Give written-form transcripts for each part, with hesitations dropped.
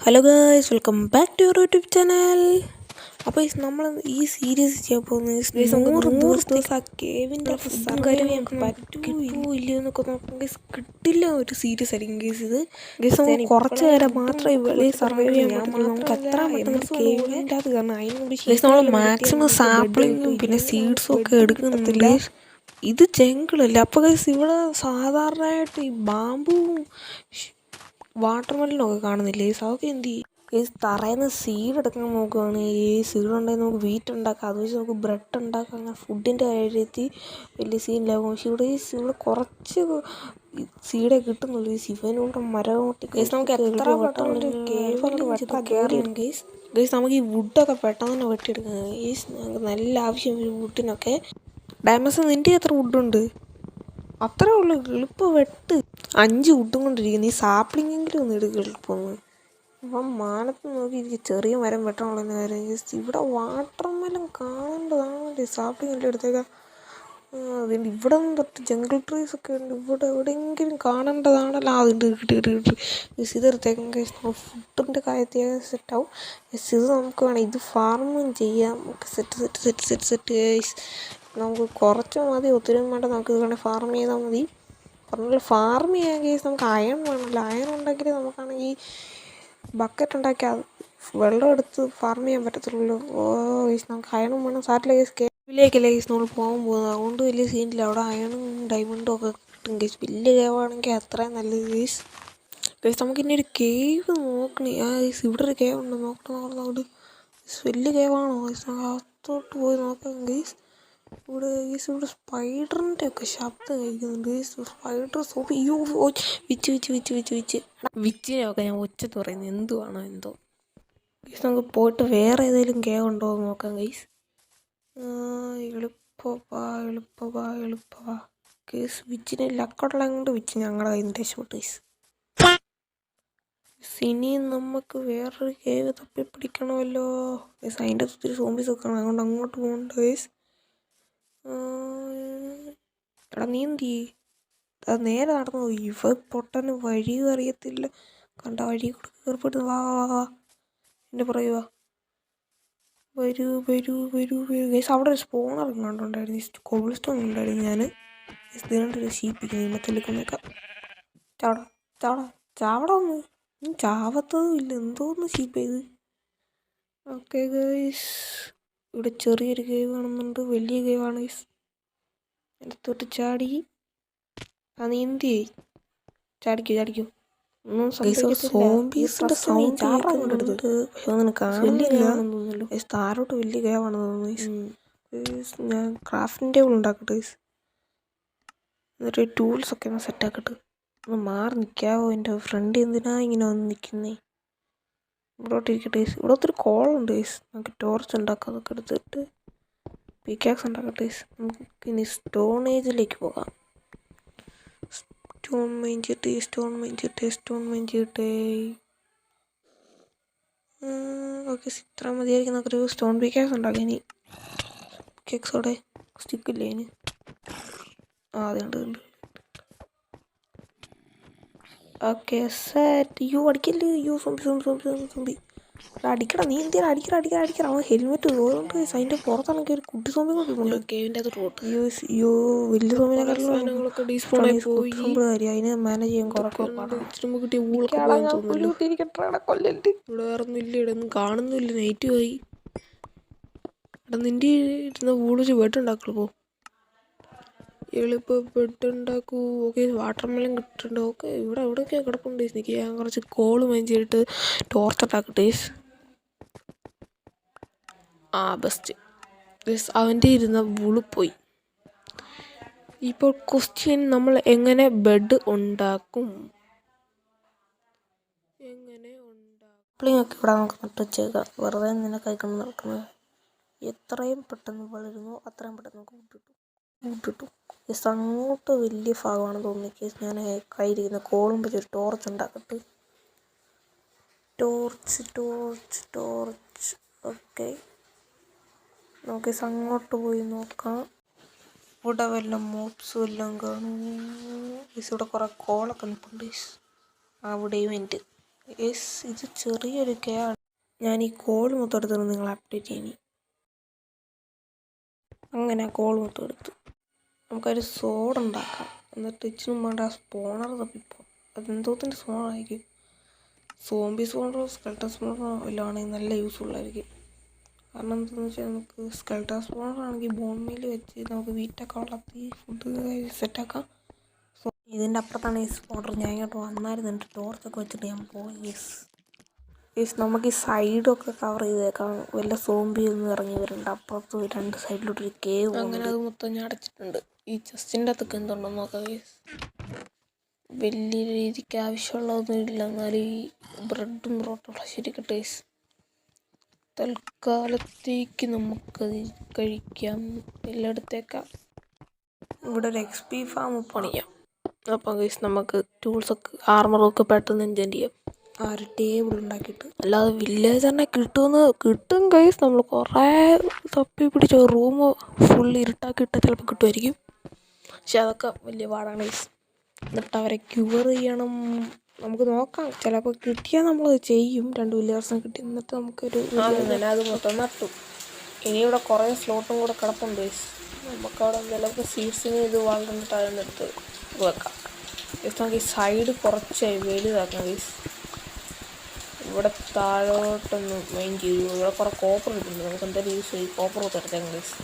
Hello guys, welcome back to your YouTube channel. അപ്പോൾ നമ്മൾ ഈ സീരീസ് ചെയ്യാൻ പോകുന്നത് 100 ദിവസത്തേക്ക് ആ കേവിൻ്റെ പറ്റുമോ ഇല്ലയോ എന്നൊക്കെ നോക്കുമ്പോൾ കിട്ടില്ല ഒരു സീരീസ് ആയിരിക്കും ഗേസ്. ഇത് ഗേസ് നമുക്ക് കുറച്ച് നേരം മാത്രമേ വെളിയിൽ സർവൈവ് ചെയ്യാൻ പറ്റുള്ളൂ. നമുക്ക് എത്ര പെട്ടെന്ന് കേവിൻ്റെ അത് കാരണം അതിനോട് നമ്മൾ മാക്സിമം സാമ്പിളിങ്ങും പിന്നെ സീഡ്സും ഒക്കെ എടുക്കുന്നില്ല. ഇത് ജംഗിളല്ല. അപ്പോൾ ഗേസ് ഇവിടെ സാധാരണയായിട്ട് ഈ ബാമ്പുവും വാട്ടർമെലനൊക്കെ കാണുന്നില്ലേ? അതൊക്കെ എന്ത് ചെയ്യും? ഈ തറയിൽ നിന്ന് സീഡ് എടുക്കാൻ നോക്കുകയാണ്. ഈ സീഡ് ഉണ്ടെങ്കിൽ നമുക്ക് വീറ്റ് ഉണ്ടാക്കാം, അത് വെച്ച് നമുക്ക് ബ്രെഡ് ഉണ്ടാക്കാം. അങ്ങനെ ഫുഡിൻ്റെ കാര്യത്തിൽ വലിയ സീനിലാകും. പക്ഷേ ഇവിടെ കുറച്ച് സീഡേ കിട്ടുന്നുള്ളൂ. ഈ ശിവനോട്ട് മരമോട്ടി ഗേസ് നമുക്ക് എത്ര പെട്ടെന്ന് കയറിയാണ് ഗേസ്. നമുക്ക് ഈ വുഡൊക്കെ പെട്ടെന്ന് തന്നെ വെട്ടിയെടുക്കാം ഗേസ്. നമുക്ക് നല്ല ആവശ്യം ഈ വുഡിനൊക്കെ. ഡയമണ്ട്സ് നിൻ്റെ എത്ര വുഡുണ്ട്? അത്രേ ഉള്ളൂ. എളുപ്പം വെട്ട്. 5 വുഡും കൊണ്ടിരിക്കുന്നു. ഈ സാപ്ലിങ്ങെങ്കിലും ഒന്ന് എടുക്കുക എളുപ്പമൊന്ന്. അപ്പം മാനത്ത് നോക്കി ചെറിയ മരം വെട്ടണമെന്ന കാര്യം. ഇവിടെ വാട്ടർമെലൻ കാണേണ്ടതാണ്. സാപ്ലിങ് എല്ലാം എടുത്തേക്കാം. അതുകൊണ്ട് ഇവിടെ നിന്ന് തൊട്ട് ജംഗിൾ ട്രീസ് ഒക്കെ ഉണ്ട്. ഇവിടെ എവിടെയെങ്കിലും കാണേണ്ടതാണല്ലോ. അതുണ്ട് കിട്ടി ഇതെടുത്തേക്കാം. ഫുഡിൻ്റെ കാര്യത്തിൽ സെറ്റാവും. ഇത് നമുക്ക് വേണം. ഇത് ഫാർമും ചെയ്യാം. നമുക്ക് സെറ്റ് നമുക്ക് കുറച്ച് മതി, ഒത്തിരി വേണ്ട. നമുക്ക് ഇത് വേണമെങ്കിൽ ഫാർം ചെയ്താൽ മതി. പറഞ്ഞാൽ ഫാർം ചെയ്യാൻ കേസ് നമുക്ക് അയൺ വേണമല്ലോ. അയൺ ഉണ്ടെങ്കിൽ നമുക്കാണെങ്കിൽ ബക്കറ്റ് ഉണ്ടാക്കിയാൽ വെള്ളം എടുത്ത് ഫാർം ചെയ്യാൻ പറ്റത്തുള്ളൂ. കേസ് നമുക്ക് അയണും വേണം. സാറ്റിലെ കേസ് കേവിലേക്കല്ലേ കേസ് നമ്മൾ പോകുന്നത്. അതുകൊണ്ട് വലിയ സീനില്ല. അവിടെ അയണും ഡയമണ്ടും ഒക്കെ കിട്ടും കേസ്. വലിയ കേവാണെങ്കിൽ അത്രയും നല്ലത് കേസ്. നമുക്ക് ഇനി ഒരു കേവ് നോക്കണേ. കേസ് ഇവിടെ ഒരു കേവ് ഉണ്ട്. നോക്കണോട് വലിയ കേവാണോ കേസ്? അകത്തോട്ട് പോയി നോക്കാം കേസ്. ഇവിടെ സ്പൈഡറിൻ്റെ ഒക്കെ ശബ്ദം കഴിക്കുന്നുണ്ട്. സ്പൈഡർ സോപ്പ് വിച്ചിനെയൊക്കെ ഞാൻ ഒച്ചത്ത് പറയുന്നത് എന്തുവാണോ എന്തോ. ഗൈസ് നമുക്ക് പോയിട്ട് വേറെ ഏതെങ്കിലും കേവ് ഉണ്ടോ എന്ന് നോക്കാം ഗൈസ്. എളുപ്പവാ ഗൈസ്. വിച്ചിനെ ലക്കോട്ടുള്ള കൊണ്ട് വിച്ച് ഞങ്ങളുടെ കയ്യിൽ നിന്ന് രക്ഷപ്പെട്ടു ഗൈസ്. ഇനിയും നമുക്ക് വേറൊരു കേവ് തപ്പി പിടിക്കണമല്ലോ ഗൈസ്. അതിൻ്റെ ഒത്തിരി സോംബീസ് ഒക്കെ ആണ്. അതുകൊണ്ട് അങ്ങോട്ട് പോകണ്ട ഗൈസ്. എടാ നീ എന്ത് ചെയ്യ്? അത് നേരെ നടന്നു പോയി. പൊട്ടന് വഴിയും അറിയത്തില്ല. കണ്ട വഴി കയറിപ്പോയിട്ട് വാ എൻ്റെ പറയുക. വരൂ ഗൈസ്. അവിടെ ഒരു സ്പോണർ കണ്ടുണ്ടായിരുന്നു. കോബിൾ സ്റ്റോൺ ഉണ്ടായിരുന്നു. ഞാൻ ഇതിനൊരു ഷീപ്പിക്കുന്നു. ഇന്നത്തെടുക്കുന്നേക്കാം. ചാവട ഒന്ന് ചാവത്തതും ഇല്ല. എന്തോന്ന് ഷീപ്പ് ചെയ്ത്. ഓക്കെ ഗൈസ്, ഇവിടെ ചെറിയൊരു കേവ് കാണുന്നുണ്ട്. വലിയ കേവാണ് ഗൈസ്. എൻ്റെ തൊട്ട് ചാടി. നീ എന്ത് ചെയ്യ്? ചാടിക്കോ. ഒന്നും സോംബീസിൻ്റെ സൗണ്ട് കേൾക്കുന്നുണ്ട്. പക്ഷെ ഒന്നും കാണുന്നില്ല. താരോട്ട് വലിയ കേവാണെന്ന് തോന്നുന്നു. ഞാൻ ക്രാഫ്റ്റിംഗ് ടേബിൾ ഉണ്ടാക്കട്ടെ ഗൈസ്. എന്നിട്ട് ടൂൾസൊക്കെ ഒന്ന് സെറ്റാക്കട്ടെ. ഒന്ന് മാറി നിൽക്കാവോ? എൻ്റെ ഫ്രണ്ട് എന്തിനാ ഇങ്ങനെ വന്ന് നിൽക്കുന്നേ? ഇവിടോട്ട് ഇരിക്കട്ടെ ഗൈസ്. ഇവിടെ ഒത്തിരി കോളുണ്ട് ഗൈസ്. നമുക്ക് ടോർച്ച് ഉണ്ടാക്കാം. അതൊക്കെ എടുത്തിട്ട് പിക്കാക്സ് ഉണ്ടാക്കട്ടെ ഗൈസ്. നമുക്ക് ഇനി സ്റ്റോൺ ഏജിലേക്ക് പോകാം. സ്റ്റോൺ മൈൻ ചെയ്യട്ടെ. ഓക്കെ, ഇത്ര മതിയായിരിക്കും. നമുക്കൊരു സ്റ്റോൺ പിക്കാക്സ് ഉണ്ടാക്കാം. ഇനി പിക്കാക്സോടെ സ്റ്റിക്കില്ലേ അതിന്? അതുണ്ട്. Okay set. അടിക്കല്ലേ. സോംബി അടിക്കടാ. നീ എന്തിനാ അടിക്കടാ. അവൻ ഹെൽമെറ്റ് തോന്നുന്നുണ്ട്. അതിൻ്റെ പുറത്താണെങ്കിൽ ഒരു കുട്ടി സോമ്പികളുണ്ട്. കേവിൻ്റെ അത് റോട്ട് വലിയ സോമ്പിനെക്കാളും അതിനെ മാനേജ് ചെയ്യാൻ ഇവിടെ വേറെ ഒന്നും ഇല്ല. ഇവിടെ ഒന്നും കാണുന്നില്ല. നൈറ്റ് പോയി. എടാ നിൻ്റെ ഇരുന്ന വൂളിച്ച് വെട്ടുണ്ടാക്കുള്ളൂ. പോ എളുപ്പം വെട്ടുണ്ടാക്കൂ. ഓക്കെ, വാട്ടർമെലൻ കിട്ടുന്നുണ്ട്. ഓക്കെ, ഇവിടെ എവിടെയൊക്കെയാണ് കിടപ്പുണ്ട്. എനിക്ക് ഞാൻ കുറച്ച് കോള് മൈൻ ചെയ്തിട്ട് ടോർച്ച് ഉണ്ടാക്കട്ടെ. ബെസ്റ്റ്. അവൻ്റെ ഇരുന്ന വൂള് പോയി. ഇപ്പോൾ ക്വസ്റ്റ്യൻ, നമ്മൾ എങ്ങനെ ബെഡ് ഉണ്ടാക്കും? ഒക്കെ ഇവിടെ നമുക്ക് നട്ട് വെച്ചേക്കാം. വെറുതെ നിന്നെ കഴിക്കണം നടക്കുന്നത്. എത്രയും പെട്ടെന്ന് വളരുന്നു അത്രയും പെട്ടെന്ന് നമുക്ക് വിട്ടിട്ടു. അങ്ങോട്ട് വലിയ ഭാഗമാണെന്ന് തോന്നുന്നു. കേസ് ഞാൻ കയ്യിലിരിക്കുന്ന കോളും വെച്ച് ഒരു ടോർച്ച് ഉണ്ടാക്കട്ടെ. Torch okay. നമുക്ക് അങ്ങോട്ട് പോയി നോക്കാം. ഇവിടെ വല്ല മോപ്സും എല്ലാം കാണും. ഇവിടെ കുറേ കോളൊക്കെ നിൽപ്പുണ്ട്. അവിടെയും എൻ്റെ യെസ്, ഇത് ചെറിയൊരു കെയാണ്. ഞാൻ ഈ കോൾ മൊത്തം എടുത്തിട്ട് നിങ്ങളെ അപ്ഡേറ്റ് ചെയ്യണി. അങ്ങനെ ആ കോൾ മൊത്തം എടുത്തു. നമുക്കൊരു സോഡ ഉണ്ടാക്കാം. എന്നിട്ട് ഇച്ചിനും വേണ്ട സ്പോണർ തപ്പിപ്പോൾ. അതെന്തോത്തിൻ്റെ സ്പോണറായിരിക്കും? സോംബി സ്പോണറോ സ്കെൽട്ടൻ സ്പോണറോ എല്ലാം ആണെങ്കിൽ നല്ല യൂസ്ഫുള്ളായിരിക്കും. കാരണം എന്താണെന്ന് വെച്ചാൽ നമുക്ക് സ്കെൽട്ടൻ സ്പോണറാണെങ്കിൽ ബോൺ മീൽ വെച്ച് നമുക്ക് വീറ്റൊക്കെ വളർത്തി ഫുഡ് സെറ്റാക്കാം. സോ ഇതിൻ്റെ അപ്പുറത്താണ് ഈ സ്പോണർ. ഞാൻ ഇങ്ങോട്ട് വന്നായിരുന്നു, എൻ്റെ ടോർച്ചൊക്കെ വെച്ചിട്ട് ഞാൻ പോയി. യെസ് നമുക്ക് ഈ സൈഡൊക്കെ കവർ ചെയ്തേക്കാം. വല്ല സോംബി ഒന്നും ഇറങ്ങി വരുന്നുണ്ട്. അപ്പുറത്ത് 2 സൈഡിലോട്ടൊരു കേവ്. അങ്ങനെ അത് മൊത്തം ഞാൻ അടച്ചിട്ടുണ്ട്. ഈ ചെസ്റ്റിൻ്റെ അകത്തൊക്കെ എന്തുണ്ടെന്ന് നോക്കാം. വലിയ രീതിക്ക് ആവശ്യമുള്ളതൊന്നും ഇല്ല. എന്നാലും ഈ ബ്രെഡും റോട്ടുള്ള ശരിക്കട്ടെ. തൽക്കാലത്തേക്ക് നമുക്കത് കഴിക്കാം. എല്ലായിടത്തേക്കാം. ഇവിടെ ഒരു XP ഫാം പണിയാം. അപ്പം ഗൈസ് നമുക്ക് ടൂൾസൊക്കെ ആർമറൊക്കെ പെട്ടെന്ന് എൻജോയ് ചെയ്യാം. ആ ഒരു ടേബിൾ ഉണ്ടാക്കിയിട്ട്. അല്ലാതെ വില്ലേജ് തന്നെ കിട്ടും ഗൈസ്. നമ്മൾ കുറേ തപ്പി പിടിച്ച റൂം ഫുൾ ഇരുട്ടാക്കിയിട്ട് ചിലപ്പോൾ കിട്ടുമായിരിക്കും. പക്ഷെ അതൊക്കെ വലിയ പാടാണ് ഗൈസ്. എന്നിട്ട് അവരെ ക്യൂർ ചെയ്യണം. നമുക്ക് നോക്കാം, ചിലപ്പോൾ കിട്ടിയാൽ നമ്മളത് ചെയ്യും. 2 വില്ലേജേഴ്സിനെ കിട്ടി. എന്നിട്ട് നമുക്കൊരു അത് മൊത്തം നട്ടു. ഇനി ഇവിടെ കുറേ സ്ലോട്ടും കൂടെ കിടപ്പുണ്ട് ഗൈസ്. നമുക്കവിടെ ചിലപ്പോൾ സീഡ്സിന് ഇത് വളർന്നിട്ട് അതിനെടുത്ത് വെക്കാം. ഗൈസ് നമുക്ക് ഈ സൈഡ് കുറച്ചായി വലുതാക്കാം ഗൈസ്. ഇവിടെ താഴോട്ടൊന്ന് മൈൻഡ് ചെയ്തു. ഇവിടെ കുറേ കോപ്പർ കിട്ടുന്നുണ്ട്. നമുക്ക് എന്തായാലും യൂസ് ചെയ്ത് കോപ്പർ എടുത്തേക്കാം ഗൈസ്.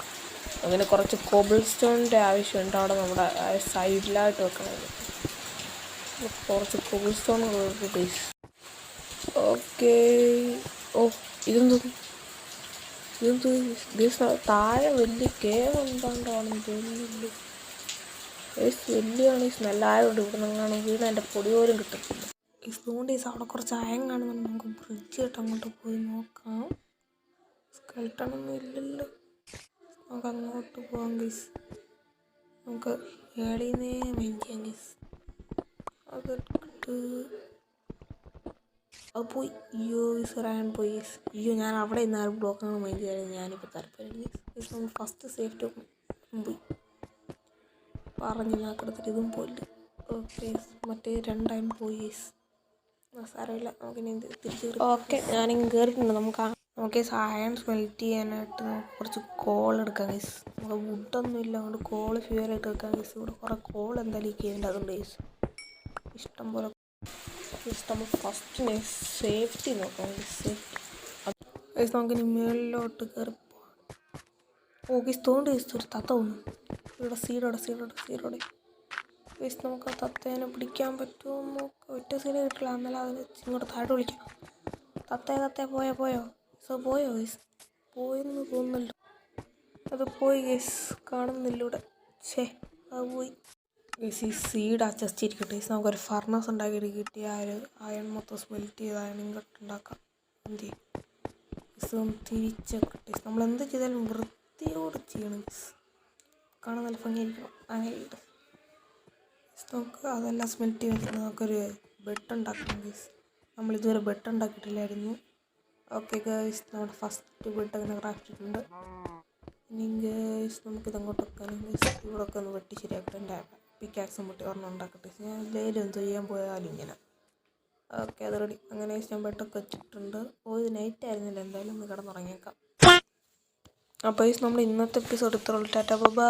അങ്ങനെ കുറച്ച് കോബിൾ സ്റ്റോണിൻ്റെ ആവശ്യമുണ്ട്. അവിടെ നമ്മുടെ സൈഡിലായിട്ട് വെക്കണം. കുറച്ച് കോബിൾ സ്റ്റോൺ ഗൈസ്. ഓക്കെ. ഓ ഇതെന്തോ ഗൈസ്, താഴെ വലിയ കേവ് എന്താണ്ടാണെന്ന് തോന്നുന്നില്ല ഗൈസ്. വലിയാണ് ഈ സ്മെല്ലായതുകൊണ്ട് ഇവിടെ നിന്നാണ് വീണ് എൻ്റെ പൊടി പോലും കിട്ടത്തില്ല. ഇതുകൊണ്ട് ഈ അവിടെ കുറച്ച് അയം കാണുന്നുണ്ട്. നമുക്ക് ബ്രിഡ്ജ് കേട്ട് അങ്ങോട്ട് പോയി നോക്കാം. സ്കെൽട്ടണൊന്നും ഇല്ലല്ലോ. നമുക്ക് അങ്ങോട്ട് പോകാം ഗൈസ്. നമുക്ക് ഏടിന്നേ മൈൻഡ് ചെയ്യാം ഗൈസ്. അത് പോയി. അയ്യോ ഗൈസ്, പോയി ഗൈസ്. അയ്യോ ഞാൻ അവിടെ നിന്ന് ആ ബ്ലോക്കാണ് മൈൻഡ് ചെയ്യാൻ ഞാനിപ്പോൾ താല്പര്യം ഗൈസ്. നമ്മൾ ഫസ്റ്റ് സേഫ്റ്റി പോയി പറഞ്ഞ് നാക്കെടുത്തിട്ട് ഇതും പോയില്ല. ഓക്കെ മറ്റേ 2 പോയി ഗൈസ്. സാരമില്ല, നമുക്കിനി തിരിച്ച് ഓക്കെ ഞാനിങ്ങ് കയറിയിട്ടുണ്ട്. നമുക്ക് അയൺ സ്മെൽറ്റ് ചെയ്യാനായിട്ട് നമുക്ക് കുറച്ച് കോൾ എടുക്കാം ഗൈസ്. നമുക്ക് വുഡൊന്നും ഇല്ല, അതുകൊണ്ട് കോൾ ഫ്യൂവലായിട്ട് വെക്കാം ഗൈസ്. ഇവിടെ കുറേ കോൾ എന്തായാലും ഈ കേവിൻ്റെ അതുണ്ട് ഗൈസ്. ഇഷ്ടം പോലെ നമ്മൾ ഫസ്റ്റ് സേഫ്റ്റി നോക്കാം ഗൈസ്. നമുക്കിനി മുകളിലോട്ട് കയറി പോകാം. ഓ ഗൈസ് തോണ്ട് ഗൈസ്, ഒരു തത്ത തോന്നുന്നു. ഇവിടെ സീഡോടെ ഗൈസ്. നമുക്ക് ആ തത്തേനെ പിടിക്കാൻ പറ്റുമോ നോക്കാം. ഒറ്റ സീഡ് കിട്ടില്ല, എന്നാലും അതിന് ഇങ്ങോട്ട് താഴോട്ട് വിളിക്കാം. തത്തേ പോയോ സോ പോയോ ഗൈസ്? പോയെന്ന് തോന്നുന്നല്ലോ. അത് പോയി ഗൈസ്, കാണുന്നില്ല ഇവിടെ. അത് പോയി ഗൈസ്. ഈ സീഡ് ആ ചെസ്റ്റ് ഇരിക്കട്ടെ ഗൈസ്. നമുക്കൊരു ഫർണസ് ഉണ്ടാക്കിയിട്ട് കിട്ടിയ ആ ഒരു അയൺ മൊത്തം സ്മെൽറ്റ് ചെയ്ത് അയൺ ഇങ്ങോട്ട് ഉണ്ടാക്കാം. എന്ത് ചെയ്യും ഗൈസ്? തിരിച്ചൊക്കെ ഗൈസ്. നമ്മൾ എന്ത് ചെയ്താലും വൃത്തിയോട് ചെയ്യണം ഗൈസ്. കാണാൻ നല്ല ഭംഗിയായിരിക്കണം. അങ്ങനെ നമുക്ക് അതെല്ലാം സ്മെൽറ്റ് ചെയ്തിട്ട് നമുക്കൊരു ബെഡ് ഉണ്ടാക്കണം ഗൈസ്. നമ്മളിതുവരെ ബെഡ് ഉണ്ടാക്കിയിട്ടില്ലായിരുന്നു. ഓക്കെ ഗൈസ്, നമ്മുടെ ഫസ്റ്റ് ബെഡ് അങ്ങനെ ക്രാഫ്റ്റ് ചെയ്തിട്ടുണ്ട്. ഇനി ഗൈസ് നമുക്കിതങ്ങോട്ട് വെക്കാനും ഗൈസ്. ഇവിടെയൊക്കെ ഒന്ന് വെട്ടി ശരിയാക്കട്ടെ. എൻ്റെ പിക്കാക്സും വെട്ടി ഒരെണ്ണം ഉണ്ടാക്കട്ടെ. ഞാൻ ലേലും എന്ത് ചെയ്യാൻ പോയാലും ഇങ്ങനെ. ഓക്കെ അത് റെഡി. അങ്ങനെ ഞാൻ ബെഡൊക്കെ വെച്ചിട്ടുണ്ട്. ഇത് നൈറ്റ് ആയിരുന്നില്ല, എന്തായാലും ഒന്ന് കിടന്നുറങ്ങിയേക്കാം. അപ്പോൾ ഗൈസ് നമ്മൾ ഇന്നത്തെ എപ്പിസോഡ് ഇത്രയുള്ളൂ. Tata by.